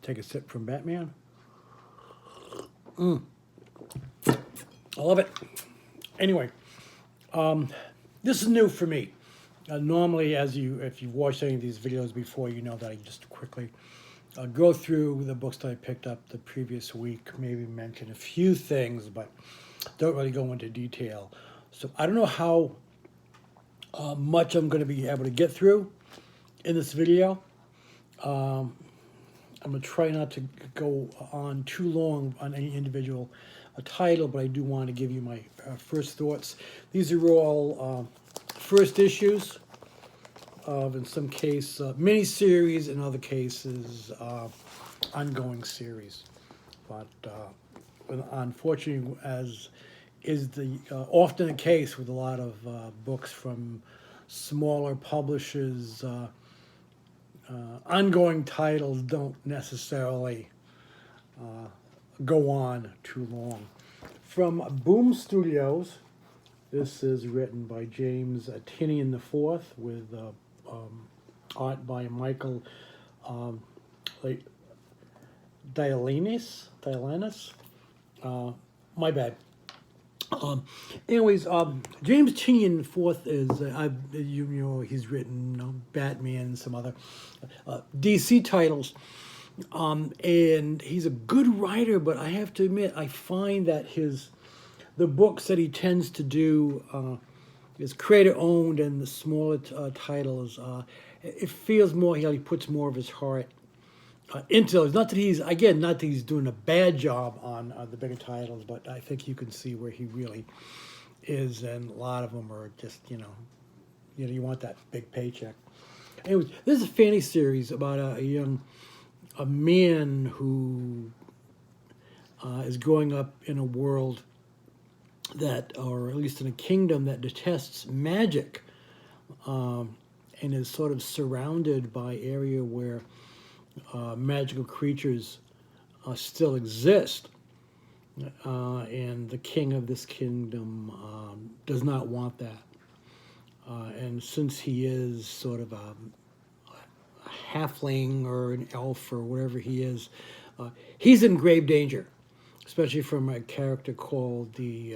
take a sip from Batman. I love it. Anyway, this is new for me. Normally, if you've watched any of these videos before, you know that I just quickly go through the books that I picked up the previous week, maybe mention a few things, but don't really go into detail. So I don't know how much I'm going to be able to get through in this video. I'm going to try not to go on too long on any individual title, but I do want to give you my first thoughts. These are all first issues of, in some case, mini-series, in other cases, ongoing series. But unfortunately, as is often the case with a lot of books from smaller publishers, ongoing titles don't necessarily go on too long. From Boom Studios, this is written by James Tynion IV with art by Michael Dialanis. My bad. Anyways, James Tynion IV is, he's written Batman and some other DC titles. And he's a good writer, but I have to admit, I find that the books that he tends to do is creator-owned, and the smaller titles, it feels more, he puts more of his heart into those. Not that he's doing a bad job on the bigger titles, but I think you can see where he really is, and a lot of them are just, you want that big paycheck. Anyways, this is a fantasy series about a man who is growing up in a world that, or at least in a kingdom that detests magic, and is sort of surrounded by area where magical creatures still exist. And the king of this kingdom does not want that. And since he is sort of a halfling or an elf or whatever he is, he's in grave danger, especially from a character called the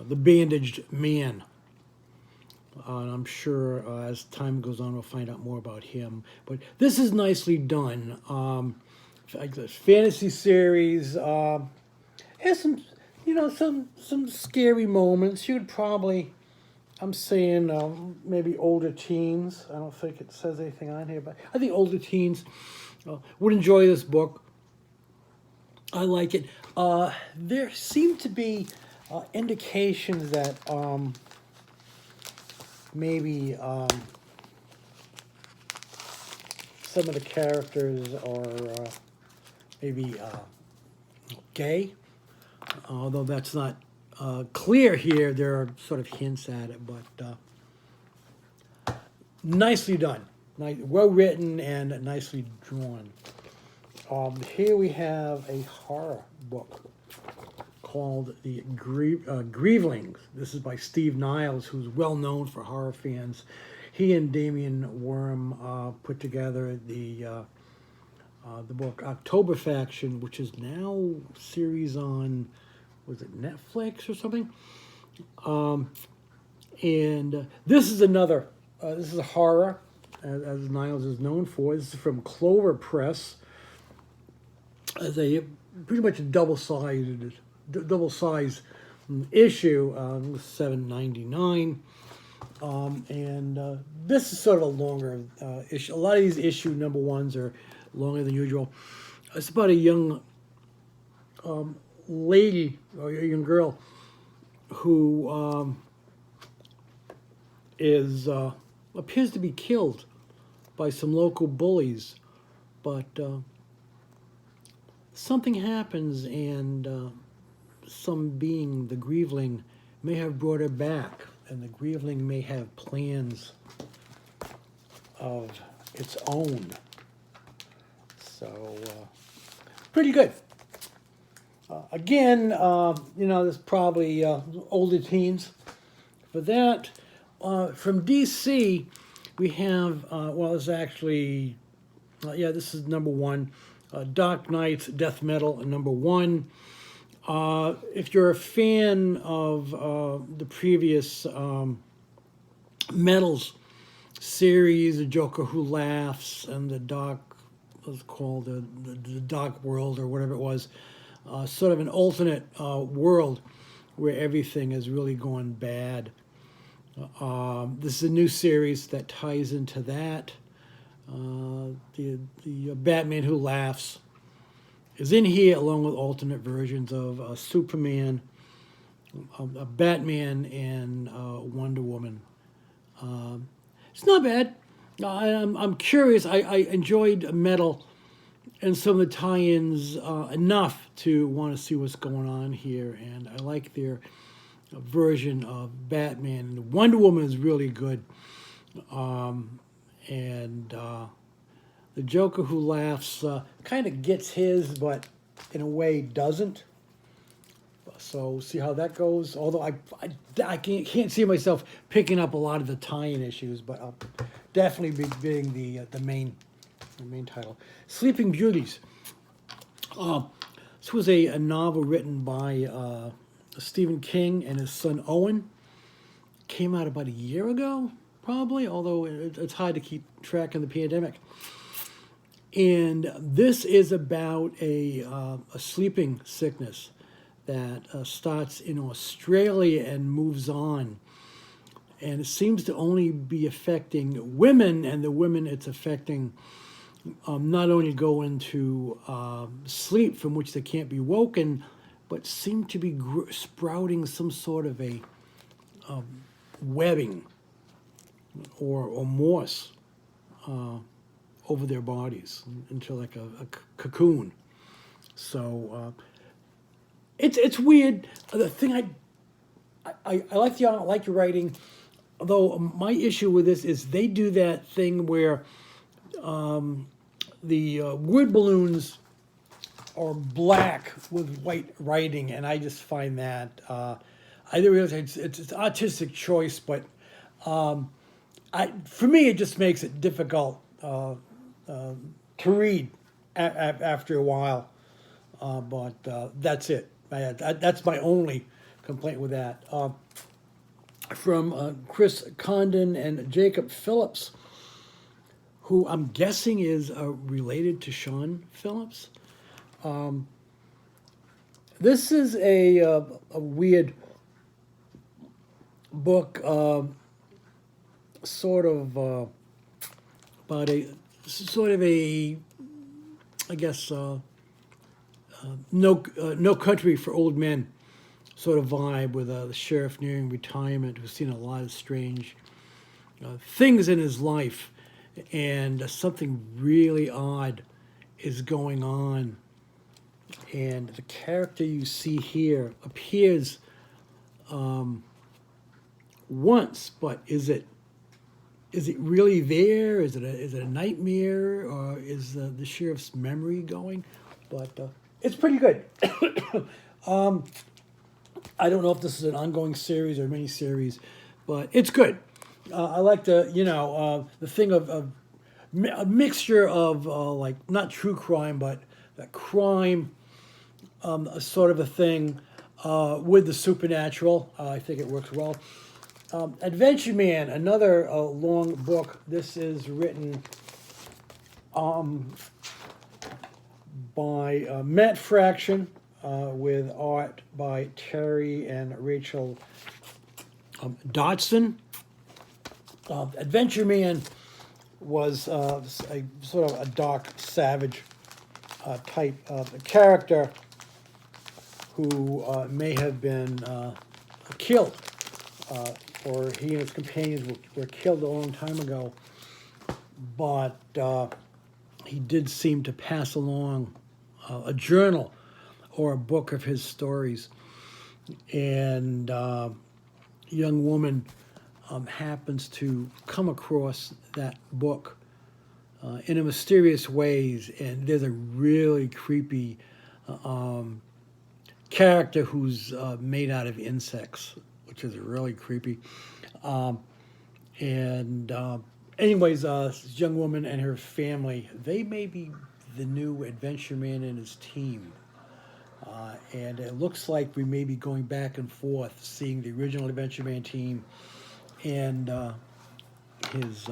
Bandaged Man. And I'm sure as time goes on, we'll find out more about him. But this is nicely done. This fantasy series has some scary moments. You would probably, I'm saying maybe older teens. I don't think it says anything on here, but I think older teens would enjoy this book. I like it. There seem to be indications that maybe some of the characters are maybe gay, although that's not clear here. There are sort of hints at it, but nicely done, well written and nicely drawn. Here we have a horror book called The Grievelings. This is by Steve Niles, who's well known for horror fans. He and Damien Worm put together the book October Faction, which is now a series on, was it Netflix or something? And this is another, this is a horror, as Niles is known for. This is from Clover Press, as a pretty much a double-sized issue, $7.99. And this is sort of a longer issue. A lot of these issue number ones are longer than usual. It's about a young lady, or a young girl, who appears to be killed by some local bullies, but something happens, and some being, the Grieveling, may have brought her back, and the Grieveling may have plans of its own. So, pretty good. Again, there's probably older teens. For that, from DC, we have, it's actually Yeah, this is number one. Dark Knight's Death Metal, number one. If you're a fan of the previous Metals series, The Joker Who Laughs, and the Dark, what's it called, the Dark World, or whatever it was, sort of an alternate world where everything has really gone bad. This is a new series that ties into that. The Batman Who Laughs is in here along with alternate versions of Superman, Batman, and Wonder Woman. It's not bad. I'm curious. I enjoyed Metal and some of the tie-ins enough to want to see what's going on here, and I like their version of Batman. And Wonder Woman is really good, and the Joker Who Laughs kind of gets his, but in a way doesn't. So see how that goes. Although I can't see myself picking up a lot of the tie-in issues, but I'll definitely be being the main title. Sleeping Beauties. This was a novel written by Stephen King and his son Owen. Came out about a year ago, probably, although it's hard to keep track in the pandemic. And this is about a sleeping sickness that starts in Australia and moves on. And it seems to only be affecting women, and the women it's affecting not only go into sleep from which they can't be woken, but seem to be sprouting some sort of a webbing or moss over their bodies into like a cocoon. So it's weird. The thing I like the art, I like the writing. Although my issue with this is they do that thing where the word balloons are black with white writing, and I just find that I realize it's artistic choice, but for me it just makes it difficult to read after a while. But that's it. That's my only complaint with that. From Chris Condon and Jacob Phillips, who I'm guessing is related to Sean Phillips. This is a weird book, sort of about I guess, no Country for Old Men sort of vibe with the sheriff nearing retirement who's seen a lot of strange things in his life, and something really odd is going on. And the character you see here appears once, but is it really there? Is it a nightmare, or is the sheriff's memory going? But it's pretty good. I don't know if this is an ongoing series or mini series, but it's good. I like the thing of a mixture of like not true crime, but that crime, a sort of a thing with the supernatural. I think it works well. Adventure Man, another long book. This is written by Matt Fraction with art by Terry and Rachel Dodson. Adventure Man was a sort of a dark, savage type of character who may have been killed, or he and his companions were killed a long time ago, but he did seem to pass along a journal or a book of his stories. And a young woman happens to come across that book in a mysterious ways, and there's a really creepy character who's made out of insects, which is really creepy. And anyways, this young woman and her family, they may be the new Adventure Man and his team. And it looks like we may be going back and forth, seeing the original Adventure Man team and his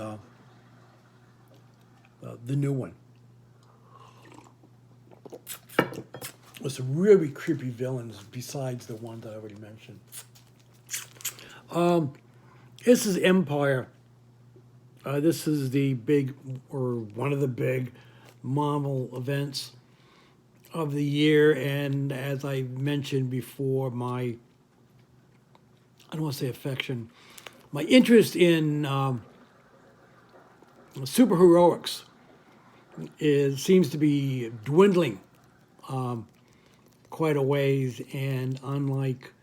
the new one. With some really creepy villains besides the one that I already mentioned. This is Empire. This is the big, or one of the big Marvel events of the year. And as I mentioned before, I don't want to say affection, my interest in superheroics seems to be dwindling quite a ways. And unlike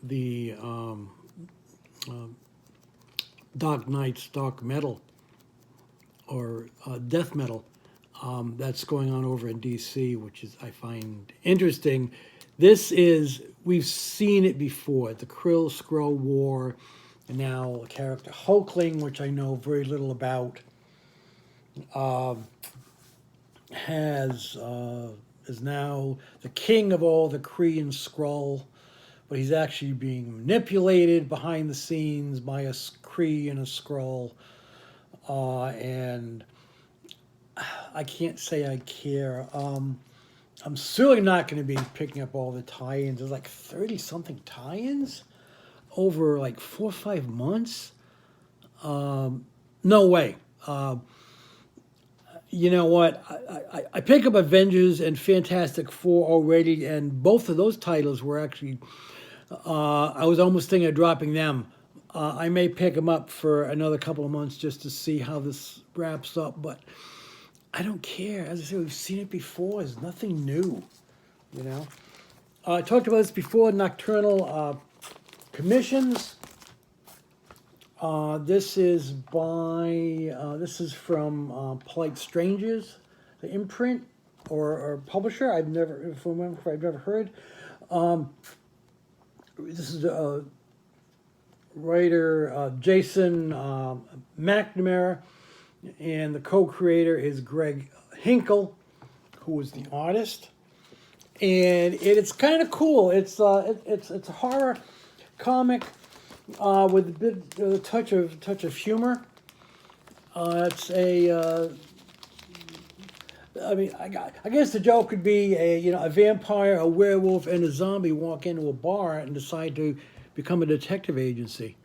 the Dark Knight's Dark Metal or Death Metal that's going on over in DC, which is I find interesting. We've seen it before, the Krill Skrull War, and now the character Hulkling, which I know very little about, is now the king of all the Kree and Skrull, but he's actually being manipulated behind the scenes by a Kree and a Skrull, and I can't say I care. I'm certainly not going to be picking up all the tie-ins. There's like 30-something tie-ins over like 4 or 5 months. No way. You know what? I pick up Avengers and Fantastic Four already, and both of those titles were actually, I was almost thinking of dropping them. I may pick them up for another couple of months just to see how this wraps up, but I don't care. As I said, we've seen it before. There's nothing new, you know. I talked about this before, Nocturnal Commissions. This is from Polite Strangers, the imprint or publisher. I've never heard. This is writer Jason McNamara, and the co-creator is Greg Hinkle, who is the artist. And it's kind of cool. It's a horror comic with a touch of humor. It's a I guess the joke could be a vampire, a werewolf, and a zombie walk into a bar and decide to become a detective agency.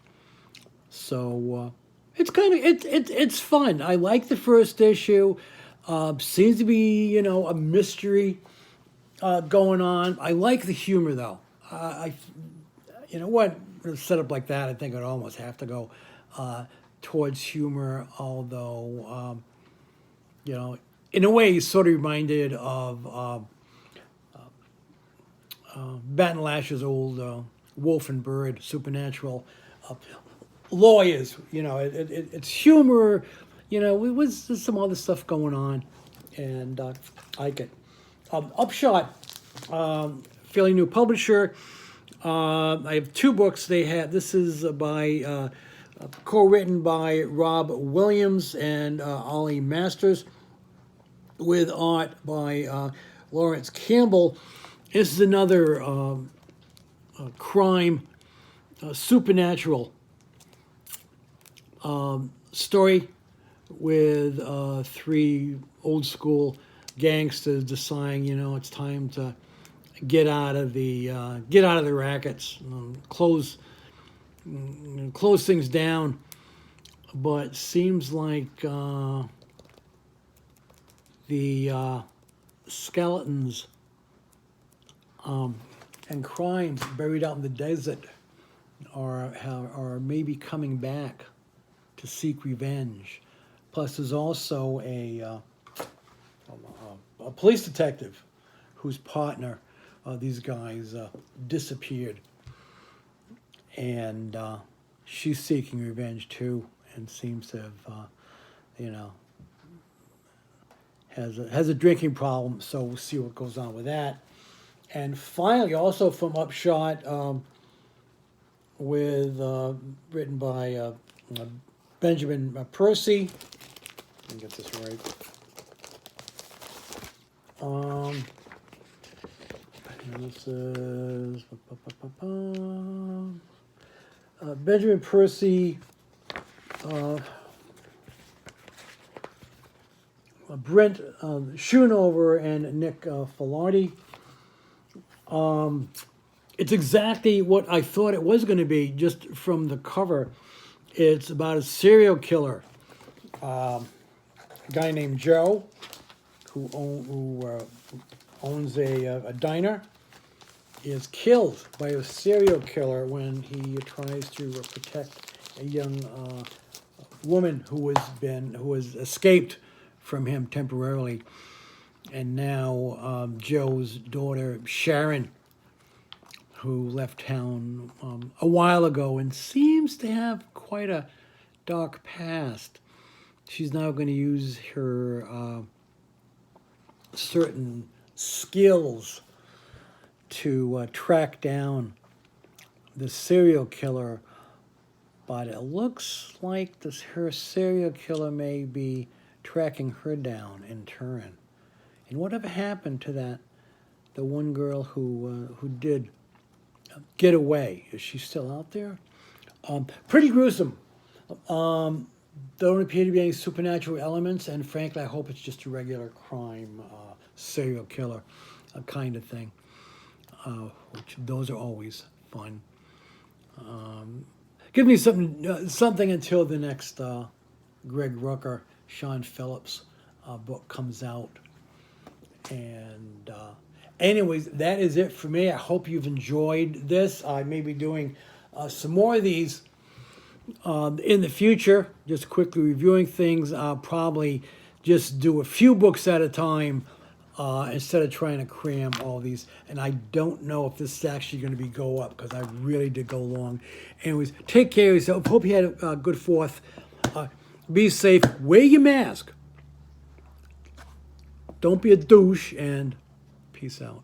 So it's fun. I like the first issue. Seems to be a mystery going on. I like the humor though. A setup like that, I think I'd almost have to go towards humor. Although in a way, he's sort of reminded of Batten Lash's old Wolf and Bird, Supernatural. Lawyers, it's humor, with some other stuff going on, and I like it. Upshot, fairly new publisher. I have 2 books they have. This is co-written by Rob Williams and Ollie Masters, with art by Lawrence Campbell. This is another crime, supernatural story with 3 old school gangsters deciding, it's time to get out of the rackets, close things down. But seems like the skeletons and crimes buried out in the desert are maybe coming back to seek revenge. Plus, there's also a police detective whose partner, these guys disappeared, and she's seeking revenge too, and seems to have, has a drinking problem. So we'll see what goes on with that. And finally, also from Upshot, written by Benjamin Percy. Let me get this right. And this is Benjamin Percy, Brent Schoonover, and Nick Filardi. It's exactly what I thought it was going to be just from the cover. It's about a serial killer, a guy named Joe, who owns a diner, is killed by a serial killer when he tries to protect a young woman who has escaped from him temporarily, and now Joe's daughter Sharon, who left town a while ago and seems to have quite a dark past. She's now going to use her certain skills to track down the serial killer, but it looks like her serial killer may be tracking her down in turn. And whatever happened to the one girl who did get away? Is she still out there? Pretty gruesome. Don't appear to be any supernatural elements, and frankly, I hope it's just a regular crime serial killer kind of thing. Which those are always fun. Give me something until the next Greg Rucka, Sean Phillips book comes out. And anyways, that is it for me. I hope you've enjoyed this. I may be doing some more of these in the future, just quickly reviewing things. I'll probably just do a few books at a time instead of trying to cram all these. And I don't know if this is actually going to go up because I really did go long. Anyways, take care of yourself. Hope you had a good 4th. Be safe. Wear your mask. Don't be a douche, and peace out.